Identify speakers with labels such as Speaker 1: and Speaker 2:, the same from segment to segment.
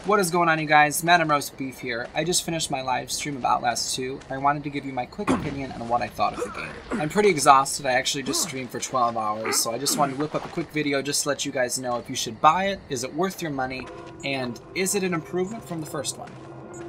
Speaker 1: What is going on, you guys? Madam Roast Beef here. I just finished my live stream of Outlast 2. I wanted to give you my quick opinion on what I thought of the game. I'm pretty exhausted. I actually just streamed for 12 hours, so I just wanted to whip up a quick video just to let you guys know if you should buy it, is it worth your money, and is it an improvement from the first one?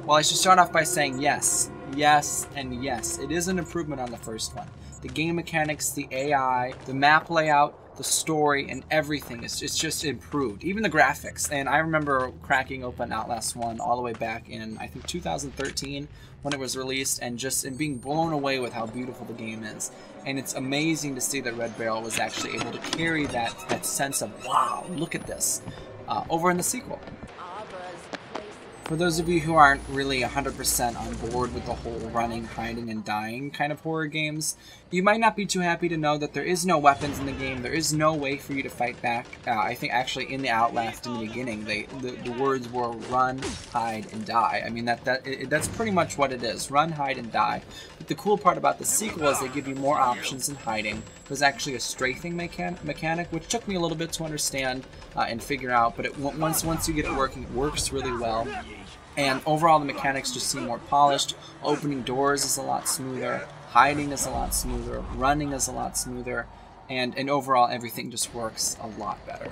Speaker 1: Well, I should start off by saying yes, yes, and yes. It is an improvement on the first one. The game mechanics, the AI, the map layout, the story, and everything it's just improved. Even the graphics. And I remember cracking open Outlast 1 all the way back in, I think, 2013 when it was released, and being blown away with how beautiful the game is. And it's amazing to see that Red Barrel was actually able to carry that sense of, wow, look at this, over in the sequel. For those of you who aren't really 100% on board with the whole running, hiding, and dying kind of horror games, you might not be too happy to know that there is no weapons in the game. There is no way for you to fight back. I think actually in the Outlast in the beginning, the words were run, hide, and die. I mean, that's pretty much what it is. Run, hide, and die. But the cool part about the sequel is they give you more options in hiding. There's actually a strafing mechanic, which took me a little bit to understand and figure out, but once you get it working, it works really well. And overall, the mechanics just seem more polished. Opening doors is a lot smoother. Hiding is a lot smoother. Running is a lot smoother. And overall, everything just works a lot better.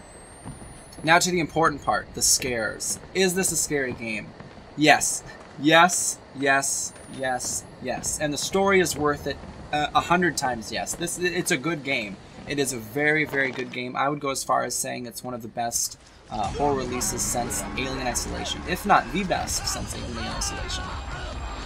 Speaker 1: Now to the important part, the scares. Is this a scary game? Yes. Yes, yes, yes, yes. And the story is worth it 100 times yes. It's a good game. It is a very, very good game. I would go as far as saying it's one of the best horror releases since Alien Isolation, if not the best since Alien Isolation.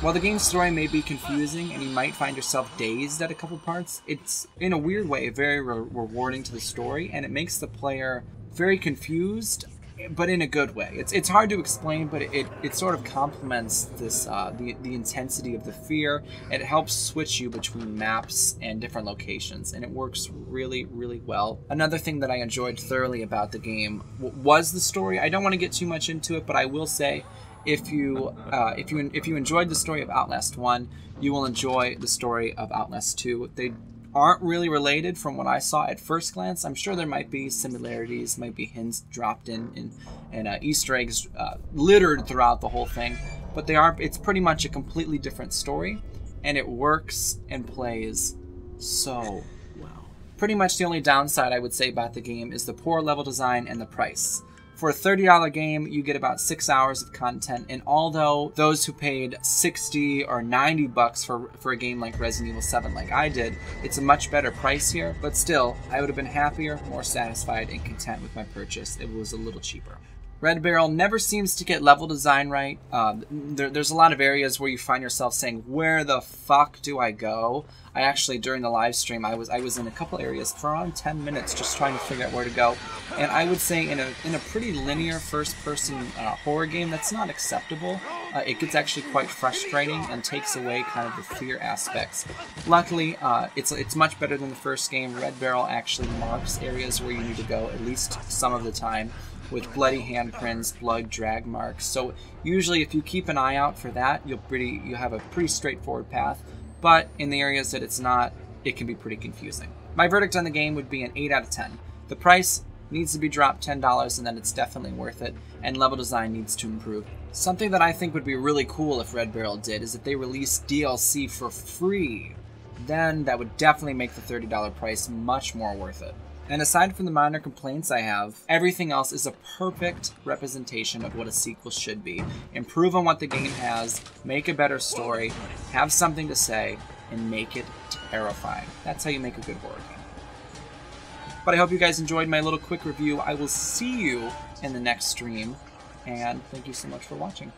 Speaker 1: While the game's story may be confusing and you might find yourself dazed at a couple parts, it's, in a weird way, very rewarding to the story, and it makes the player very confused, but in a good way. It's hard to explain, but it sort of complements this the intensity of the fear. It helps switch you between maps and different locations, and it works really, really well. Another thing that I enjoyed thoroughly about the game was the story. I don't want to get too much into it, but I will say, if you enjoyed the story of Outlast 1, you will enjoy the story of Outlast 2. They aren't really related from what I saw at first glance. I'm sure there might be similarities, might be hints dropped in and Easter eggs littered throughout the whole thing, but they aren't. It's pretty much a completely different story, and it works and plays so well. Pretty much the only downside I would say about the game is the poor level design and the price. For a $30 game, you get about 6 hours of content, and although those who paid $60 or $90 for a game like Resident Evil 7 like I did, it's a much better price here, but still, I would have been happier, more satisfied, and content with my purchase if it was a little cheaper. Red Barrel never seems to get level design right. There's a lot of areas where you find yourself saying, where the fuck do I go? I actually, during the live stream, I was in a couple areas for around 10 minutes just trying to figure out where to go. And I would say in a pretty linear first-person horror game, that's not acceptable. It gets actually quite frustrating and takes away kind of the fear aspects. Luckily, it's much better than the first game. Red Barrel actually marks areas where you need to go at least some of the time, with bloody handprints, blood drag marks. So usually if you keep an eye out for that, you'll have a pretty straightforward path. But in the areas that it's not, it can be pretty confusing. My verdict on the game would be an 8 out of 10. The price needs to be dropped $10, and then it's definitely worth it, and level design needs to improve. Something that I think would be really cool if Red Barrel did is if they released DLC for free. Then that would definitely make the $30 price much more worth it. And aside from the minor complaints I have, everything else is a perfect representation of what a sequel should be. Improve on what the game has, make a better story, have something to say, and make it terrifying. That's how you make a good horror game. But I hope you guys enjoyed my little quick review. I will see you in the next stream, and thank you so much for watching.